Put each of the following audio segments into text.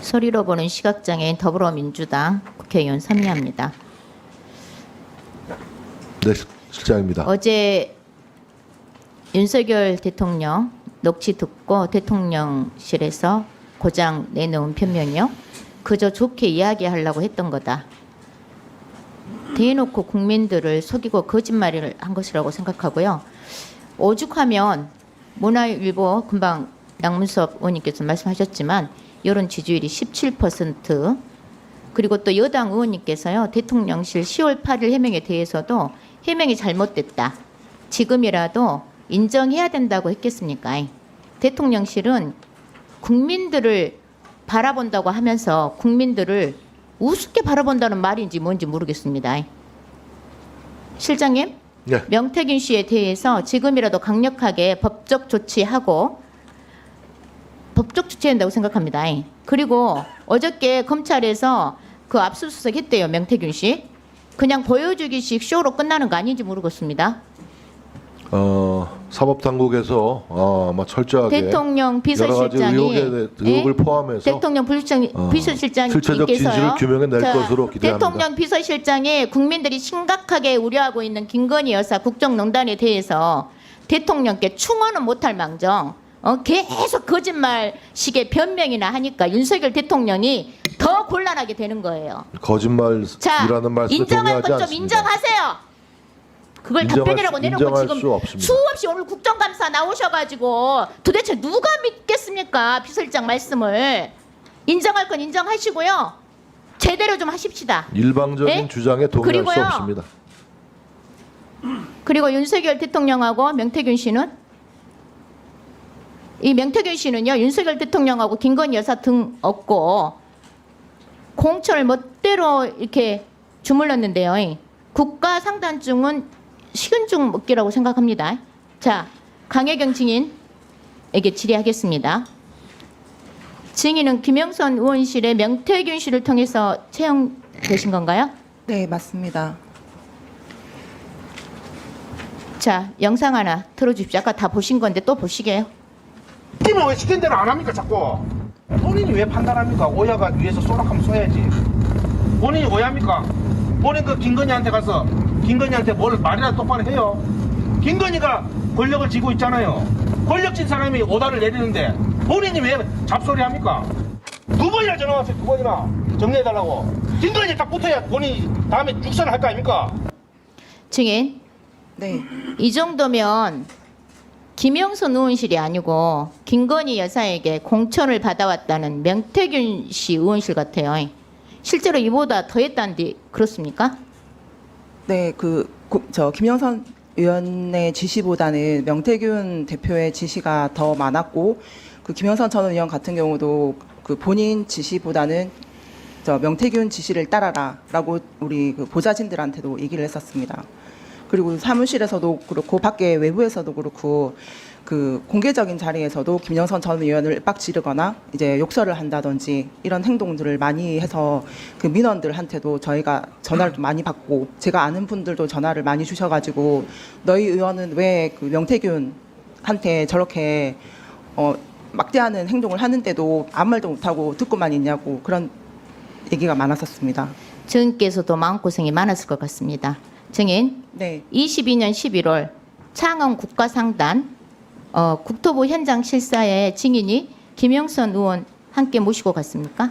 소리로 보는 시각장애인 더불어민주당 국회의원 선미합니다. 네, 실장입니다. 어제 윤석열 대통령 녹취 듣고 대통령실에서 고장 내놓은 변명이요. 그저 좋게 이야기하려고 했던 거다. 대놓고 국민들을 속이고 거짓말을 한 것이라고 생각하고요. 오죽하면 문화일보 금방 양문섭 의원님께서 말씀하셨지만 여론 지지율이 17% 그리고 또 여당 의원님께서요. 대통령실 10월 8일 해명에 대해서도 해명이 잘못됐다. 지금이라도 인정해야 된다고 했겠습니까? 대통령실은 국민들을 바라본다고 하면서 국민들을 우습게 바라본다는 말인지 뭔지 모르겠습니다. 실장님, 네. 명태균 씨에 대해서 지금이라도 강력하게 법적 조치하고 법적 조치한다고 생각합니다. 그리고 어저께 검찰에서 그 압수수색 했대요. 명태균 씨. 그냥 보여주기식 쇼로 끝나는 거 아닌지 모르겠습니다. 사법당국에서 아마 철저하게 대통령 여러 가지 비서실장이 의혹을 포함해서 대통령 실체적 진실을 비서실장님께서요. 규명해 낼 것으로 기대합니다. 대통령 비서실장이 국민들이 심각하게 우려하고 있는 김건희 여사 국정농단에 대해서 대통령께 충원은 못할 망정 계속 거짓말식의 변명이나 하니까 윤석열 대통령이 더 곤란하게 되는 거예요. 거짓말이라는 말씀에 인정할 동의하지 것 좀 않습니다. 인정하세요. 그걸 답변이라고 내놓고 인정할 지금 수 없습니다. 수없이 오늘 국정감사 나오셔가지고 도대체 누가 믿겠습니까? 비서실장 말씀을. 인정할 건 인정하시고요. 제대로 좀 하십시다. 일방적인 네? 주장에 동의할 수 그리고요. 없습니다. 그리고 윤석열 대통령하고 명태균 씨는 이 명태균 씨는요. 윤석열 대통령하고 김건희 여사 등 없고 공천을 멋대로 이렇게 주물렀는데요. 국가상단증은 식은죽 먹기라고 생각합니다. 자, 강혜경 증인에게 질의하겠습니다. 증인은 김영선 의원실의 명태균 씨를 통해서 채용되신 건가요? 네, 맞습니다. 자, 영상 하나 틀어주십시오. 아까 다 보신 건데 또 보시게요. 팀은 왜 시킨 대로 안 합니까 자꾸? 본인이 왜 판단합니까? 오야가 위에서 쏘락하면 쏘야지. 본인이 오야입니까? 본인 그 김건희한테 가서 김건희한테 뭘 말이나 똑바로 해요. 김건희가 권력을 쥐고 있잖아요. 권력 진 사람이 오다를 내리는데 본인이 왜 잡소리 합니까? 두 번이나 전화 왔어요. 두 번이나 정리해달라고. 김건희 딱 붙어야 본인이 다음에 육선을 할 거 아닙니까? 증인, 네, 이 정도면 김영선 의원실이 아니고 김건희 여사에게 공천을 받아왔다는 명태균 씨 의원실 같아요. 실제로 이보다 더 했다는데 그렇습니까? 네, 김영선 의원의 지시보다는 명태균 대표의 지시가 더 많았고, 그 김영선 전 의원 같은 경우도 그 본인 지시보다는 명태균 지시를 따라라라고 우리 그 보좌진들한테도 얘기를 했었습니다. 그리고 사무실에서도 그렇고 밖에 외부에서도 그렇고 그 공개적인 자리에서도 김영선 전 의원을 빡지르거나 이제 욕설을 한다든지 이런 행동들을 많이 해서 그 민원들한테도 저희가 전화를 좀 많이 받고 제가 아는 분들도 전화를 많이 주셔가지고 너희 의원은 왜 그 명태균한테 저렇게 막대하는 행동을 하는데도 아무 말도 못하고 듣고만 있냐고 그런 얘기가 많았었습니다. 증인께서도 마음고생이 많았을 것 같습니다. 증인, 네. 22년 11월 창원 국가상단 국토부 현장 실사의 증인이 김영선 의원 함께 모시고 갔습니까?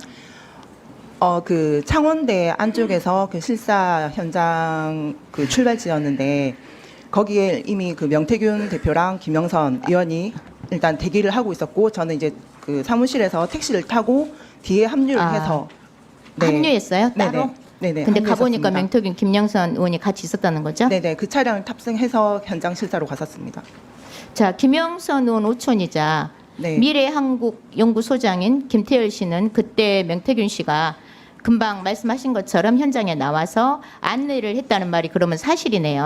그 창원대 안쪽에서 그 실사 현장 그 출발지였는데 거기에 이미 그 명태균 대표랑 김영선 의원이 일단 대기를 하고 있었고 저는 이제 그 사무실에서 택시를 타고 뒤에 합류를 해서 합류했어요? 따로? 네네. 근데 가보니까 합류했었습니다. 명태균, 김영선 의원이 같이 있었다는 거죠? 네네. 그 차량을 탑승해서 현장 실사로 갔었습니다. 자, 김영선 의원 오촌이자 네. 미래한국연구소장인 김태열 씨는 그때 명태균 씨가 금방 말씀하신 것처럼 현장에 나와서 안내를 했다는 말이 그러면 사실이네요.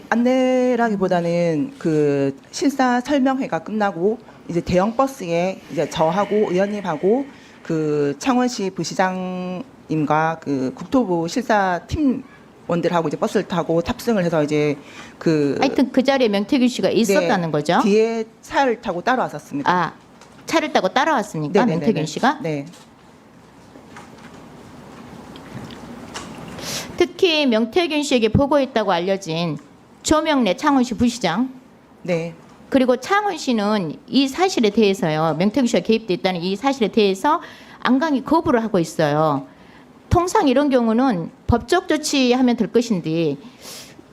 안내라기보다는 그 실사 설명회가 끝나고 이제 대형 버스에 이제 저하고 의원님하고 그 창원시 부시장님과 그 국토부 실사 팀원들하고 이제 버스를 타고 탑승을 해서 이제 그 하여튼 그 자리에 명태균 씨가 있었다는 거죠? 뒤에 차를 타고 따라왔었습니다. 아, 차를 타고 따라왔습니까? 네네네네. 명태균 씨가? 네. 특히 명태균 씨에게 보고했다고 알려진 조명래 창원시 부시장 네. 그리고 창원시는 이 사실에 대해서요. 명태균 씨가 개입돼 있다는 이 사실에 대해서 안강히 거부를 하고 있어요. 통상 이런 경우는 법적 조치하면 될 것인데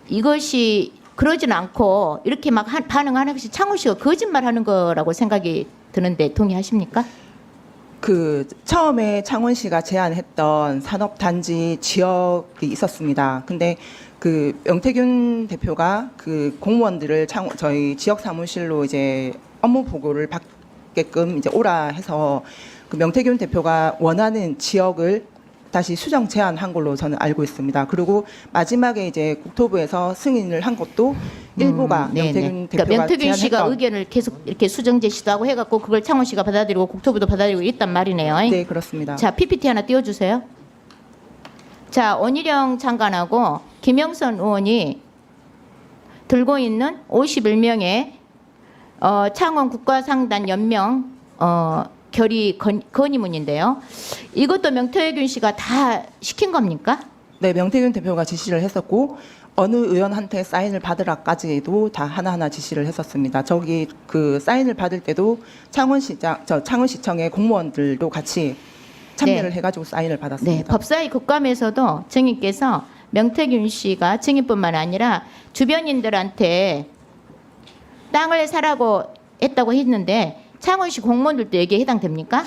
이것이 그러지는 않고 이렇게 막 반응하는 것이 창원시가 거짓말하는 거라고 생각이 드는데 동의하십니까? 그 처음에 창원시가 제안했던 산업단지 지역이 있었습니다. 근데 그 명태균 대표가 그 공무원들을 저희 지역 사무실로 이제 업무 보고를 받게끔 이제 오라 해서 그 명태균 대표가 원하는 지역을 다시 수정 제안한 걸로 저는 알고 있습니다. 그리고 마지막에 이제 국토부에서 승인을 한 것도 일부가 네네. 명태균 그러니까 대표가 명태균 씨가 제안했던 의견을 계속 이렇게 수정 제시도 하고 해갖고 그걸 창원시가 받아들이고 국토부도 받아들이고 있단 말이네요. 네, 그렇습니다. 자, PPT 하나 띄워주세요. 자, 원희룡 장관하고 김영선 의원이 들고 있는 51명의 창원 국가상단 연명 결의 건의문인데요. 이것도 명태균 씨가 다 시킨 겁니까? 네, 명태균 대표가 지시를 했었고 어느 의원한테 사인을 받으라까지도 다 하나하나 지시를 했었습니다. 저기 그 사인을 받을 때도 창원시청의 공무원들도 같이 참여를 네. 해가지고 사인을 네, 받았습니다. 법사위 국감에서도 증인께서 명태균 씨가 증인뿐만 아니라 주변인들한테 땅을 사라고 했다고 했는데 창원시 공무원들도 여기에 해당됩니까?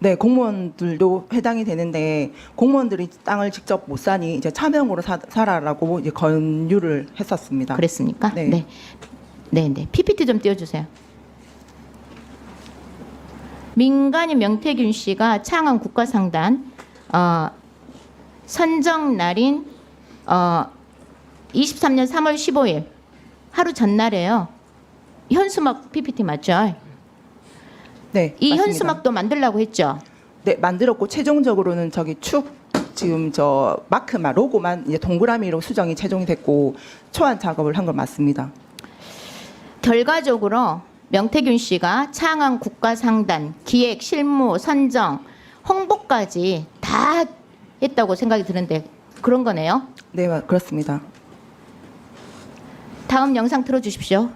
네, 공무원들도 해당이 되는데 공무원들이 땅을 직접 못 사니 이제 차명으로 사라라고 이제 권유를 했었습니다. 그랬습니까? 네. 네. 네, 네. PPT 좀 띄워주세요. 민간인 명태균 씨가 창원 국가상단 선정 날인 23년 3월 15일 하루 전날에요. 현수막 PPT 맞죠? 네, 이 맞습니다. 현수막도 만들라고 했죠. 네, 만들었고 최종적으로는 저기 축 지금 저 마크만 로고만 이제 동그라미로 수정이 최종이 됐고 초안 작업을 한 건 맞습니다. 결과적으로 명태균 씨가 창원 국가상단 기획, 실무, 선정, 홍보까지 다 했다고 생각이 드는데 그런 거네요. 네, 그렇습니다. 다음 영상 틀어주십시오.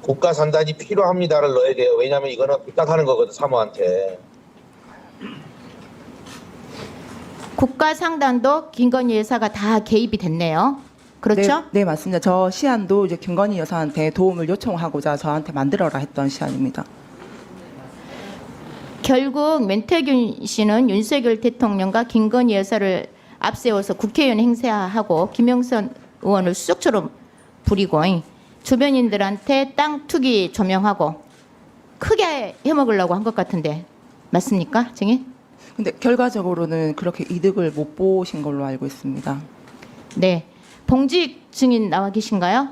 국가 산단이 필요합니다를 넣어야 돼요. 왜냐하면 이거는 부탁하는 거거든, 사모한테. 국가상단도 김건희 여사가 다 개입이 됐네요. 그렇죠? 네, 네, 맞습니다. 저 시안도 이제 김건희 여사한테 도움을 요청하고자 저한테 만들어라 했던 시안입니다. 결국 명태균 씨는 윤석열 대통령과 김건희 여사를 앞세워서 국회의원 행세하고 김영선 의원을 수석처럼 부리고 주변인들한테 땅 투기 조명하고 크게 해먹으려고 한 것 같은데 맞습니까, 증인? 근데 결과적으로는 그렇게 이득을 못 보신 걸로 알고 있습니다. 네, 봉직 증인 나와 계신가요?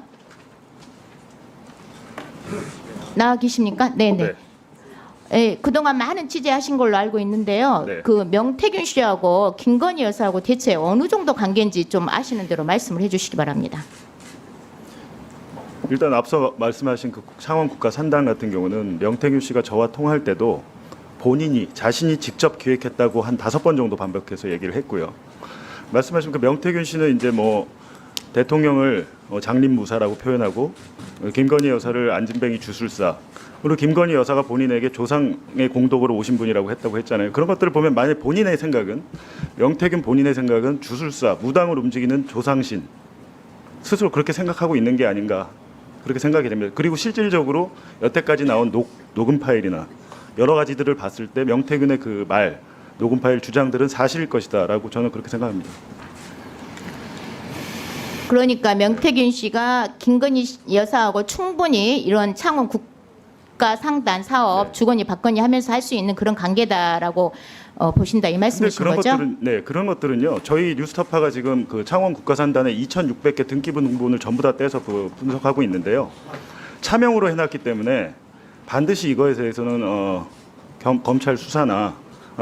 나와 계십니까? 네, 네. 예, 그동안 많은 취재하신 걸로 알고 있는데요. 네. 그 명태균 씨하고 김건희 여사하고 대체 어느 정도 관계인지 좀 아시는 대로 말씀을 해주시기 바랍니다. 일단 앞서 말씀하신 그 창원 국가 산단 같은 경우는 명태균 씨가 저와 통화할 때도 본인이 자신이 직접 기획했다고 한 5번 정도 반복해서 얘기를 했고요. 말씀하신 그 명태균 씨는 이제 뭐 대통령을 장림무사라고 표현하고 김건희 여사를 안진뱅이 주술사, 그리고 김건희 여사가 본인에게 조상의 공덕으로 오신 분이라고 했다고 했잖아요. 그런 것들을 보면 만약 본인의 생각은, 명태균 본인의 생각은 주술사, 무당을 움직이는 조상신 스스로 그렇게 생각하고 있는 게 아닌가, 그렇게 생각이 됩니다. 그리고 실질적으로 여태까지 나온 녹음 파일이나 여러 가지들을 봤을 때 명태균의 그 말, 녹음 파일 주장들은 사실일 것이다라고 저는 그렇게 생각합니다. 그러니까 명태균 씨가 김건희 여사하고 충분히 이런 창원 국가 상단 사업 네. 주거니 받거니 하면서 할 수 있는 그런 관계다라고 보신다 이 근데 말씀이신 그런 거죠? 것들은 그런 것들은요. 저희 뉴스타파가 지금 그 창원 국가산단의 2,600개 등기부 등본을 전부 다 떼서 분석하고 있는데요. 차명으로 해놨기 때문에 반드시 이거에 대해서는 검찰 수사나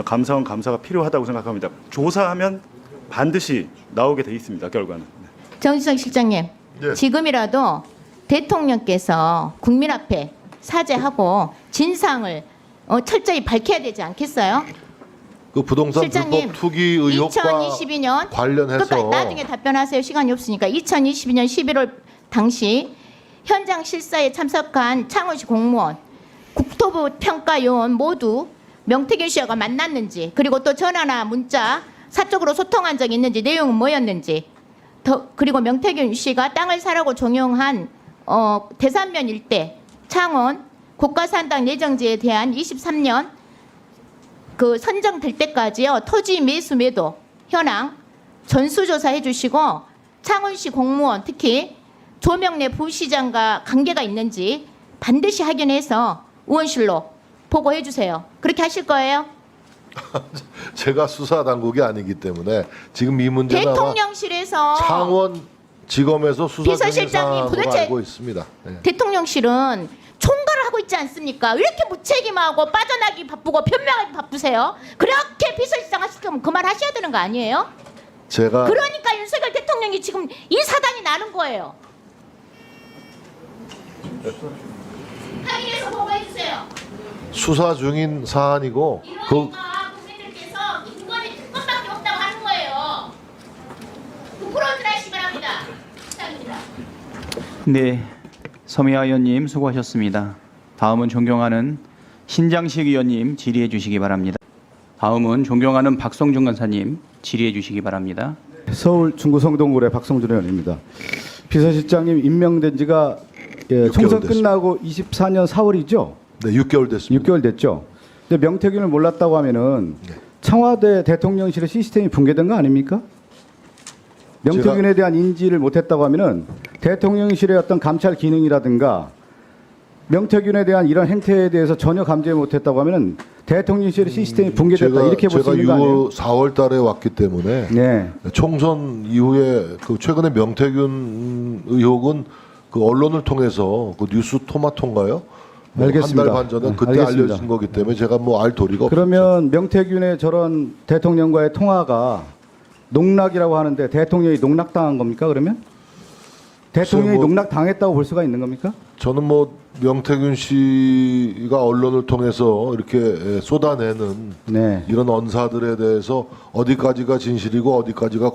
감사원 감사가 필요하다고 생각합니다. 조사하면 반드시 나오게 돼 있습니다. 결과는. 정지성 실장님, 예. 지금이라도 대통령께서 국민 앞에 사죄하고 진상을 철저히 밝혀야 되지 않겠어요? 그 부동산 실장님, 불법 투기 의혹과 2022년 관련해서 나중에 답변하세요. 시간이 없으니까. 2022년 11월 당시 현장 실사에 참석한 창원시 공무원, 국토부 평가요원 모두 명태균 씨와 만났는지, 그리고 또 전화나 문자 사적으로 소통한 적이 있는지, 내용은 뭐였는지, 그리고 명태균 씨가 땅을 사라고 종용한 대산면 일대 창원 고가산당 예정지에 대한 23년 그 선정될 때까지요 토지 매수 매도 현황 전수조사해 주시고, 창원시 공무원 특히 조명래 부시장과 관계가 있는지 반드시 확인해서 의원실로 보고해 주세요. 그렇게 하실 거예요? 제가 수사 당국이 아니기 때문에 지금 이 문제는 아마 대통령실에서 창원지검에서 수사 중인 비서실장님, 사안으로 도대체 알고 있습니다. 네. 대통령실은 총괄을 하고 있지 않습니까? 왜 이렇게 무책임하고 빠져나기 바쁘고 변명하기 바쁘세요? 그렇게 비서실장 하실 거면 그만하셔야 되는 거 아니에요? 제가 그러니까 윤석열 대통령이 지금 이 사단이 나는 거예요. 확인해서 보고해 주세요. 수사 중인 사안이고 그 이러니까 국민들께서 김건희 특검밖에 없다고 하는 거예요. 부끄러운 하시기 바랍니다. 시작입니다. 네, 서미아 의원님 수고하셨습니다. 다음은 존경하는 신장식 의원님 질의해 주시기 바랍니다. 다음은 존경하는 박성준 간사님 질의해 주시기 바랍니다. 서울 중구 성동구의 박성준 의원입니다. 비서실장님 임명된 지가 6개월 총선 됐습니다. 끝나고 24년 4월이죠? 네, 6개월 됐습니다. 6개월 됐죠. 근데 명태균을 몰랐다고 하면은 네. 청와대 대통령실의 시스템이 붕괴된 거 아닙니까? 명태균에 대한 인지를 못했다고 하면은 대통령실의 어떤 감찰 기능이라든가 명태균에 대한 이런 행태에 대해서 전혀 감지 못했다고 하면은 대통령실의 시스템이 붕괴됐다 이렇게 볼 수 있는 거 아니에요? 4월 달에 왔기 때문에 네. 총선 이후에 그 최근에 명태균 의혹은 그 언론을 통해서 그 뉴스 토마토인가요? 알겠습니다. 한 달 반 전에 그때 알겠습니다. 알려진 거기 때문에 제가 뭐 알 도리가 없죠. 그러면 명태균의 저런 대통령과의 통화가 농락이라고 하는데 대통령이 농락당한 겁니까? 그러면 대통령이 뭐- 농락당했다고 볼 수가 있는 겁니까? 저는 뭐 명태균 씨가 언론을 통해서 이렇게 쏟아내는 네. 이런 언사들에 대해서 어디까지가 진실이고 어디까지가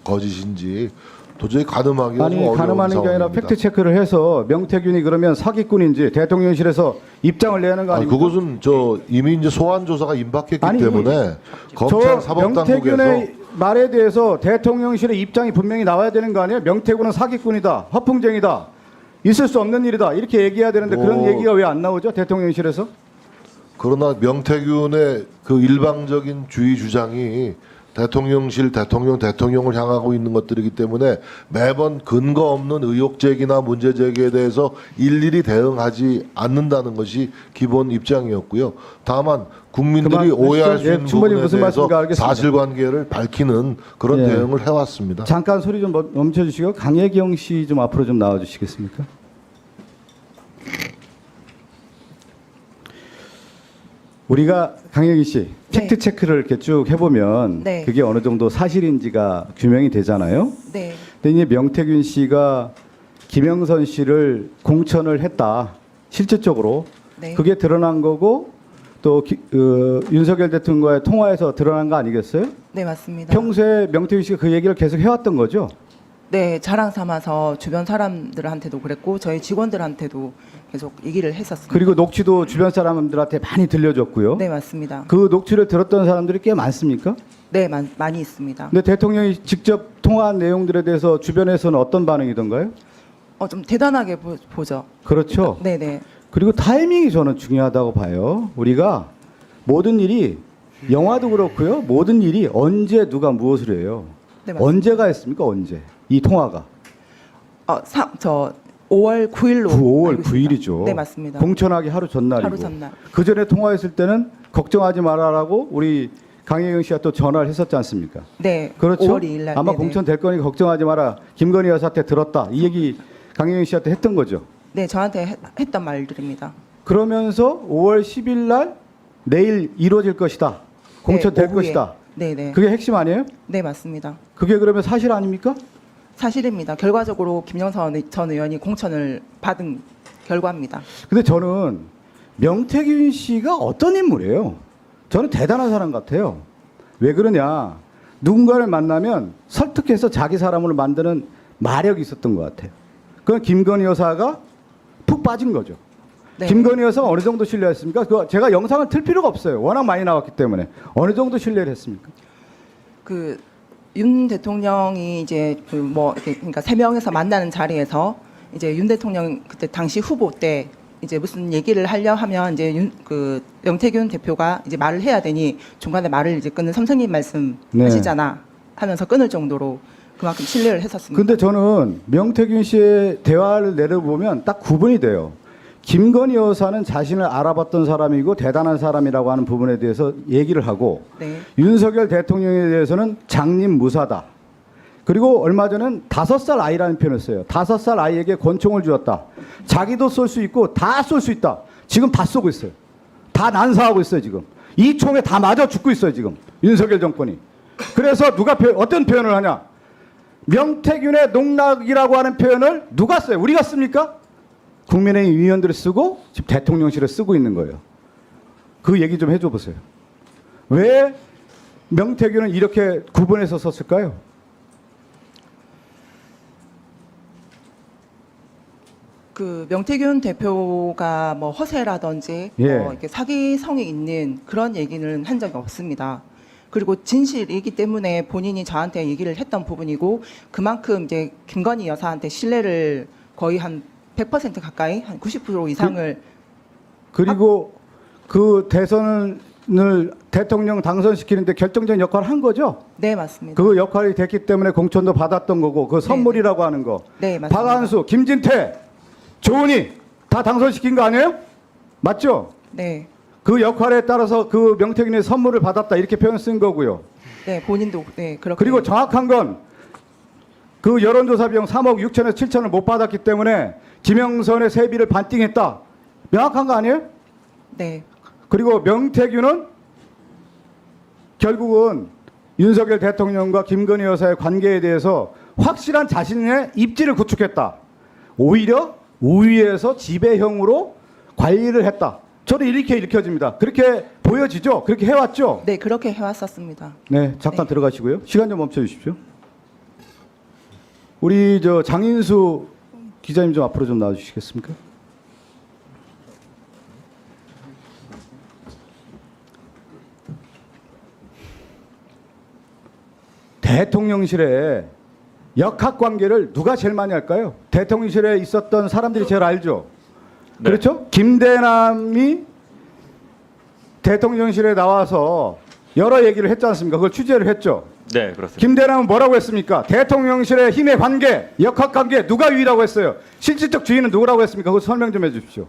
거짓인지 도저히 가늠하기가 좀 아니 어려운 가늠하는 게 아니라 상황입니다. 팩트 체크를 해서 명태균이 그러면 사기꾼인지 대통령실에서 입장을 내는 거 아니, 아닙니까? 그것은 저 이미 이제 소환 조사가 임박했기 아니, 때문에 검찰 저 사법당국에서 명태균의 말에 대해서 대통령실의 입장이 분명히 나와야 되는 거 아니에요? 명태균은 사기꾼이다, 허풍쟁이다, 있을 수 없는 일이다 이렇게 얘기해야 되는데 그런 뭐- 얘기가 왜 안 나오죠? 대통령실에서? 그러나 명태균의 그 일방적인 주의 주장이 대통령실, 대통령을 향하고 있는 것들이기 때문에 매번 근거 없는 의혹 제기나 문제 제기에 대해서 일일이 대응하지 않는다는 것이 기본 입장이었고요. 다만 국민들이 그만 오해할 수 예, 있는 충분히 부분에 무슨 대해서 말씀인가 알겠습니다. 사실관계를 밝히는 그런 예. 대응을 해왔습니다. 잠깐 소리 좀 멈춰주시고 강혜경 씨 좀 앞으로 좀 나와주시겠습니까? 우리가 강혜경 씨 팩트 체크를 이렇게 쭉 해보면 네. 그게 어느 정도 사실인지가 규명이 되잖아요. 네. 근데 이제 명태균 씨가 김영선 씨를 공천을 했다 실질적으로 네. 그게 드러난 거고 또 윤석열 대통령과의 통화에서 드러난 거 아니겠어요? 네, 맞습니다. 평소에 명태균 씨가 그 얘기를 계속 해왔던 거죠. 네, 자랑 삼아서 주변 사람들한테도 그랬고 저희 직원들한테도 계속 얘기를 했었습니다. 그리고 녹취도 주변 사람들한테 많이 들려줬고요. 네, 맞습니다. 그 녹취를 들었던 사람들이 꽤 많습니까? 네, 많이 있습니다. 근데 대통령이 직접 통화한 내용들에 대해서 주변에서는 어떤 반응이던가요? 좀 대단하게 보죠. 그렇죠. 네, 네. 그리고 타이밍이 저는 중요하다고 봐요. 우리가 모든 일이 영화도 그렇고요. 모든 일이 언제 누가 무엇을 해요. 네, 맞습니다. 언제가 했습니까? 언제? 이 통화가. 5월 9일로 5월 9일이죠. 네, 맞습니다. 공천하기 하루 전날이고. 하루 전날. 그 전에 통화했을 때는 걱정하지 말아라고 우리 강혜경 씨가 또 전화를 했었지 않습니까? 네, 그렇죠. 5월 2일 날. 아마 네네. 공천 될 거니까 걱정하지 마라. 김건희 여사한테 들었다. 이 얘기 강혜경 씨한테 했던 거죠. 네, 저한테 했던 말들입니다. 그러면서 5월 10일 날 내일 이루어질 것이다. 공천 네, 될 오후에. 것이다. 네, 네. 그게 핵심 아니에요? 네, 맞습니다. 그게 그러면 사실 아닙니까? 사실입니다. 결과적으로 김영선 전 의원이 공천을 받은 결과입니다. 근데 저는 명태균 씨가 어떤 인물이에요? 저는 대단한 사람 같아요. 왜 그러냐? 누군가를 만나면 설득해서 자기 사람으로 만드는 마력이 있었던 것 같아요. 그건 김건희 여사가 푹 빠진 거죠. 네. 김건희 여사가 어느 정도 신뢰했습니까? 그거 제가 영상을 틀 필요가 없어요. 워낙 많이 나왔기 때문에. 어느 정도 신뢰를 했습니까? 그 윤 대통령이 이제 그러니까 세 명에서 만나는 자리에서 이제 윤 대통령 그때 당시 후보 때 이제 무슨 얘기를 하려 하면 이제 그 명태균 대표가 이제 말을 해야 되니 중간에 말을 이제 끊는 선생님 말씀 네. 하시잖아 하면서 끊을 정도로 그만큼 신뢰를 했었습니다. 근데 저는 명태균 씨의 대화를 내려보면 딱 구분이 돼요. 김건희 여사는 자신을 알아봤던 사람이고 대단한 사람이라고 하는 부분에 대해서 얘기를 하고 네. 윤석열 대통령에 대해서는 장님무사다. 그리고 얼마 전엔 5살 아이라는 표현을 써요. 5살 아이에게 권총을 주었다. 자기도 쏠 수 있고 다 쏠 수 있다. 지금 다 쏘고 있어요. 다 난사하고 있어요 지금. 이 총에 다 맞아 죽고 있어요 지금. 윤석열 정권이. 그래서 누가 어떤 표현을 하냐. 명태균의 농락이라고 하는 표현을 누가 써요? 우리가 씁니까? 국민의힘 위원들이 쓰고 지금 대통령실에 쓰고 있는 거예요. 그 얘기 좀 해줘 보세요. 왜 명태균은 이렇게 구분해서 썼을까요? 그 명태균 대표가 뭐 허세라든지 예. 이렇게 사기성이 있는 그런 얘기는 한 적이 없습니다. 그리고 진실이기 때문에 본인이 저한테 얘기를 했던 부분이고 그만큼 이제 김건희 여사한테 신뢰를 거의 한 100% 가까이 한 90% 이상을 그리고 그 대선을 대통령 당선시키는데 결정적인 역할을 한 거죠. 네 맞습니다. 그 역할이 됐기 때문에 공천도 받았던 거고 그 선물이라고 하는 거. 네 맞습니다. 박한수, 김진태, 조은희 다 당선시킨 거 아니에요? 맞죠? 네, 그 역할에 따라서 그 명태균의 선물을 받았다 이렇게 표현 쓴 거고요. 네 본인도 네 그렇게. 그리고 정확한 건 그 여론조사 비용 3억 6천에서 7천을 못 받았기 때문에 김영선의 세비를 반띵했다. 명확한 거 아니에요? 네, 그리고 명태균은 결국은 윤석열 대통령과 김건희 여사의 관계에 대해서 확실한 자신의 입지를 구축했다. 오히려 우위에서 지배형으로 관리를 했다. 저는 이렇게 읽혀집니다. 그렇게 보여지죠? 그렇게 해왔죠? 네 그렇게 해왔었습니다. 네, 잠깐 네. 들어가시고요. 시간 좀 멈춰 주십시오. 우리 저 장인수 기자님 좀 앞으로 좀 나와주시겠습니까? 대통령실에 역학 관계를 누가 제일 많이 할까요? 대통령실에 있었던 사람들이 제일 알죠. 네. 그렇죠? 김대남이 대통령실에 나와서 여러 얘기를 했지 않습니까? 그걸 취재를 했죠. 네, 그렇습니다. 김대남은 뭐라고 했습니까? 대통령실의 힘의 관계, 역학 관계 누가 위라고 했어요? 실질적 주인은 누구라고 했습니까? 그거 설명 좀 해주십시오.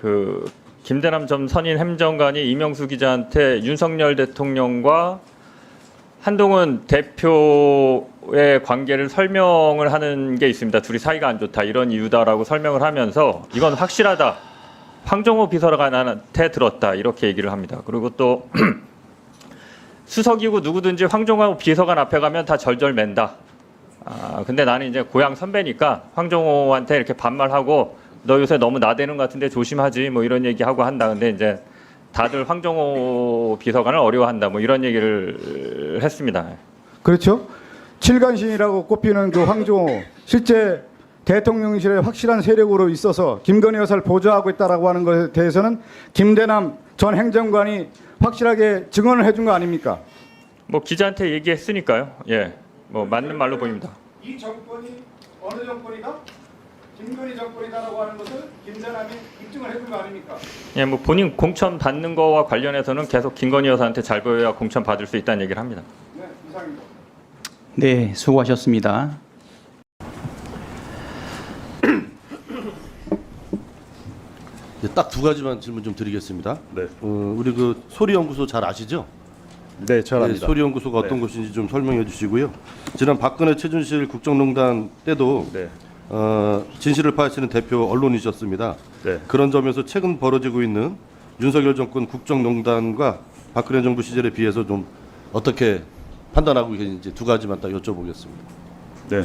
그 김대남 전 선임 행정관이 이명수 기자한테 윤석열 대통령과 한동훈 대표의 관계를 설명을 하는 게 있습니다. 둘이 사이가 안 좋다 이런 이유다라고 설명을 하면서 이건 확실하다. 황정호 비서관한테 들었다 이렇게 얘기를 합니다. 그리고 또 수석이고 누구든지 황정호 비서관 앞에 가면 다 절절 맨다. 근데 나는 이제 고향 선배니까 황정호한테 이렇게 반말하고 너 요새 너무 나대는 것 같은데 조심하지 뭐 이런 얘기하고 한다. 근데 이제 다들 황정호 비서관을 어려워한다 뭐 이런 얘기를 했습니다. 그렇죠? 칠간신이라고 꼽히는 그 황정호 실제 대통령실에 확실한 세력으로 있어서 김건희 여사를 보좌하고 있다라고 하는 것에 대해서는 김대남 전 행정관이 확실하게 증언을 해준 거 아닙니까? 뭐 기자한테 얘기했으니까요. 예, 뭐 맞는 말로 보입니다. 이 정권이 어느 정권이다? 김건희 정권이다라고 하는 것을 김대남이 입증을 해준 거 아닙니까? 예, 뭐 본인 공천 받는 거와 관련해서는 계속 김건희 여사한테 잘 보여야 공천 받을 수 있다는 얘기를 합니다. 네, 이상입니다. 네, 수고하셨습니다. 딱 두 가지만 질문 좀 드리겠습니다. 네. 우리 그 소리연구소 잘 아시죠? 네, 잘 압니다. 소리연구소가 어떤 곳인지 좀 설명해 주시고요. 지난 박근혜 최순실 국정농단 때도 네. 진실을 파헤치는 대표 언론이셨습니다. 네. 그런 점에서 최근 벌어지고 있는 윤석열 정권 국정농단과 박근혜 정부 시절에 비해서 좀 어떻게 판단하고 계신지 두 가지만 딱 여쭤보겠습니다. 네.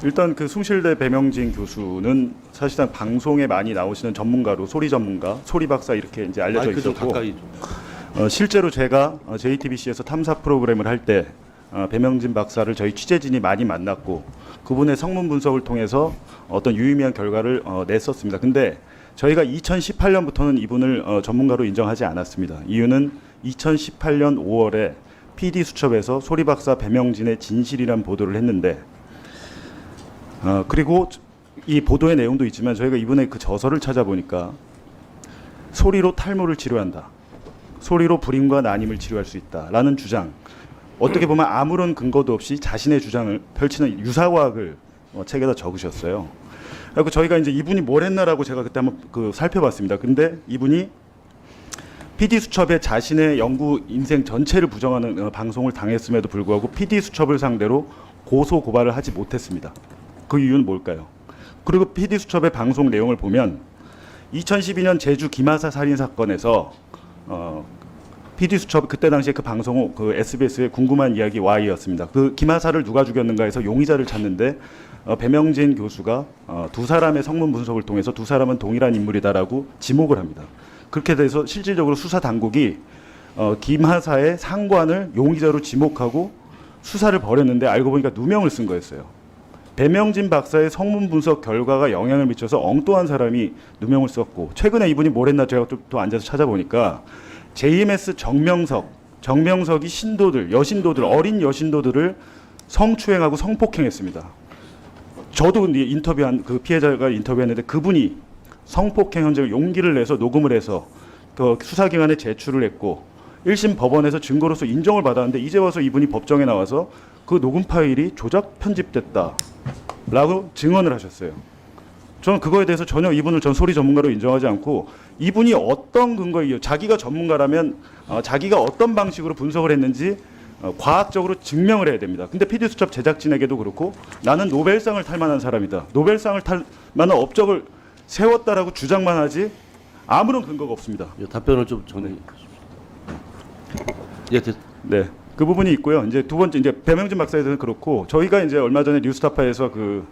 일단 그 숭실대 배명진 교수는 사실상 방송에 많이 나오시는 전문가로 소리 전문가, 소리 박사 이렇게 이제 알려져 마이크 좀 있었고 가까이 좀. 실제로 제가 JTBC에서 탐사 프로그램을 할 때 배명진 박사를 저희 취재진이 많이 만났고 그분의 성문 분석을 통해서 어떤 유의미한 결과를 냈었습니다. 근데 저희가 2018년부터는 이분을 전문가로 인정하지 않았습니다. 이유는 2018년 5월에 PD수첩에서 소리박사 배명진의 진실이란 보도를 했는데 그리고 이 보도의 내용도 있지만 저희가 이분의 그 저서를 찾아보니까 소리로 탈모를 치료한다. 소리로 불임과 난임을 치료할 수 있다라는 주장. 어떻게 보면 아무런 근거도 없이 자신의 주장을 펼치는 유사과학을 책에다 적으셨어요. 그리고 저희가 이제 이분이 뭘 했나라고 제가 그때 한번 살펴봤습니다. 근데 이분이 PD수첩에 자신의 연구 인생 전체를 부정하는 방송을 당했음에도 불구하고 PD수첩을 상대로 고소 고발을 하지 못했습니다. 그 이유는 뭘까요? 그리고 PD수첩의 방송 내용을 보면 2012년 제주 김하사 살인 사건에서 PD수첩 그때 당시에 그 방송 그 SBS의 궁금한 이야기 Y였습니다. 그 김하사를 누가 죽였는가 해서 용의자를 찾는데 배명진 교수가 두 사람의 성문 분석을 통해서 두 사람은 동일한 인물이다라고 지목을 합니다. 그렇게 돼서 실질적으로 수사 당국이 김하사의 상관을 용의자로 지목하고 수사를 벌였는데 알고 보니까 누명을 쓴 거였어요. 배명진 박사의 성문 분석 결과가 영향을 미쳐서 엉뚱한 사람이 누명을 썼고 최근에 이분이 뭘 했나 제가 또 앉아서 찾아보니까 JMS 정명석이 신도들, 여신도들, 어린 여신도들을 성추행하고 성폭행했습니다. 저도 근데 인터뷰한 그 피해자가 인터뷰했는데 그분이 성폭행 현장을 용기를 내서 녹음을 해서 그 수사기관에 제출을 했고 1심 법원에서 증거로서 인정을 받았는데 이제 와서 이분이 법정에 나와서 그 녹음 파일이 조작 편집됐다라고 증언을 하셨어요. 저는 그거에 대해서 전혀 이분을 전 소리 전문가로 인정하지 않고 이분이 어떤 근거에 자기가 전문가라면 자기가 어떤 방식으로 분석을 했는지 과학적으로 증명을 해야 됩니다. 근데 PD수첩 제작진에게도 그렇고 나는 노벨상을 탈 만한 사람이다. 노벨상을 탈 만한 업적을 세웠다라고 주장만 하지 아무런 근거가 없습니다. 예, 답변을 좀 정리해 주십시오. 예, 네, 그 부분이 있고요. 이제 두 번째 이제 배명진 박사에 대해서는 그렇고 저희가 이제 얼마 전에 뉴스타파에서 그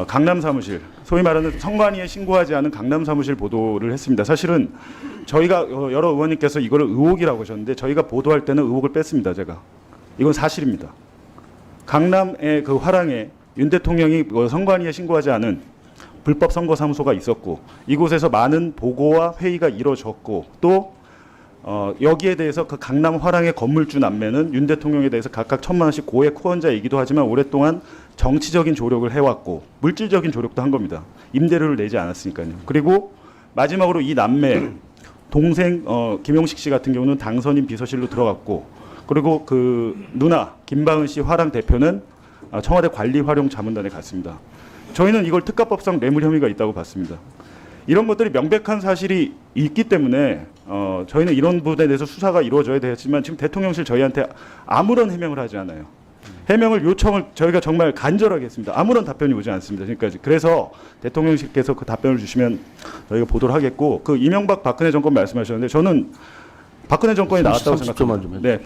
강남 사무실, 소위 말하는 성관위에 신고하지 않은 강남 사무실 보도를 했습니다. 사실은 저희가 여러 의원님께서 이거를 의혹이라고 하셨는데 저희가 보도할 때는 의혹을 뺐습니다. 제가 이건 사실입니다. 강남의 그 화랑에 윤 대통령이 성관위에 신고하지 않은 불법 선거사무소가 있었고 이곳에서 많은 보고와 회의가 이루어졌고 또 여기에 대해서 그 강남 화랑의 건물주 남매는 윤 대통령에 대해서 각각 1,000만 원씩 고액 후원자이기도 하지만 오랫동안 정치적인 조력을 해왔고 물질적인 조력도 한 겁니다. 임대료를 내지 않았으니까요. 그리고 마지막으로 이 남매 동생 김용식 씨 같은 경우는 당선인 비서실로 들어갔고 그리고 그 누나 김방은 씨 화랑 대표는 청와대 관리활용자문단에 갔습니다. 저희는 이걸 특가법상 뇌물 혐의가 있다고 봤습니다. 이런 것들이 명백한 사실이 있기 때문에 저희는 이런 부분에 대해서 수사가 이루어져야 되지만 지금 대통령실 저희한테 아무런 해명을 하지 않아요. 해명을 요청을 저희가 정말 간절하게 했습니다. 아무런 답변이 오지 않습니다. 지금까지. 그래서 대통령실께서 그 답변을 주시면 저희가 보도를 하겠고 그 이명박 박근혜 정권 말씀하셨는데 저는 박근혜 정권이 나왔다고 생각합니다. 네,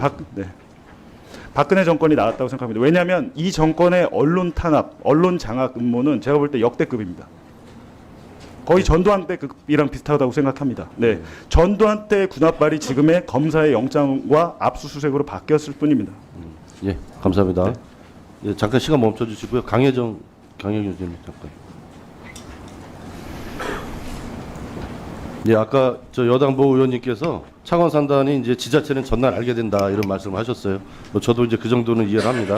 박근혜 정권이 나왔다고 생각합니다. 왜냐하면 이 정권의 언론 탄압, 언론 장악 음모는 제가 볼 때 역대급입니다. 거의 전두환 때급이랑 비슷하다고 생각합니다. 네, 전두환 때 군합발이 지금의 검사의 영장과 압수수색으로 바뀌었을 뿐입니다. 예, 감사합니다. 예, 잠깐 시간 멈춰 주시고요. 강혜정 의원님 잠깐. 예, 아까 저 여당보 의원님께서 창원 산단이 이제 지자체는 전날 알게 된다 이런 말씀을 하셨어요. 뭐 저도 이제 그 정도는 이해를 합니다.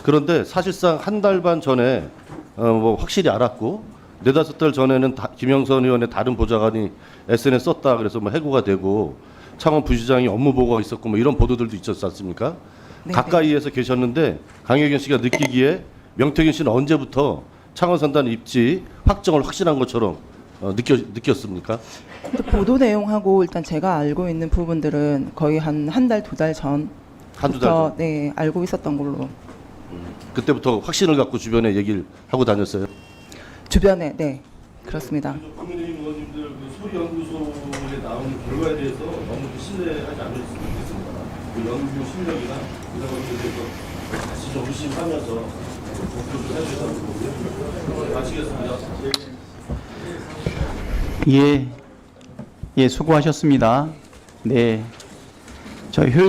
그런데 사실상 한 달 반 전에 뭐 확실히 알았고 4-5달 전에는 김영선 의원의 다른 보좌관이 SNS 썼다 그래서 뭐 해고가 되고 창원 부시장이 업무 보고가 있었고 뭐 이런 보도들도 있었지 않습니까? 네, 가까이에서 계셨는데 강혜경 씨가 느끼기에 명태균 씨는 언제부터 창원 산단 입지 확정을 확신한 것처럼 느꼈습니까? 근데 보도 내용하고 일단 제가 알고 있는 부분들은 거의 한 달, 2달 전. 한두 달 전. 네, 알고 있었던 걸로. 그때부터 확신을 갖고 주변에 얘기를 하고 다녔어요. 주변에, 네, 그렇습니다. 국민의힘 의원님들 그 소리연구소에 나오는 결과에 대해서 너무 신뢰하지 않을 수 있습니다. 그 연구 실력이나 이런 것들에 대해서 다시 좀 의심하면서 예, 수고하셨습니다. 네, 저 효율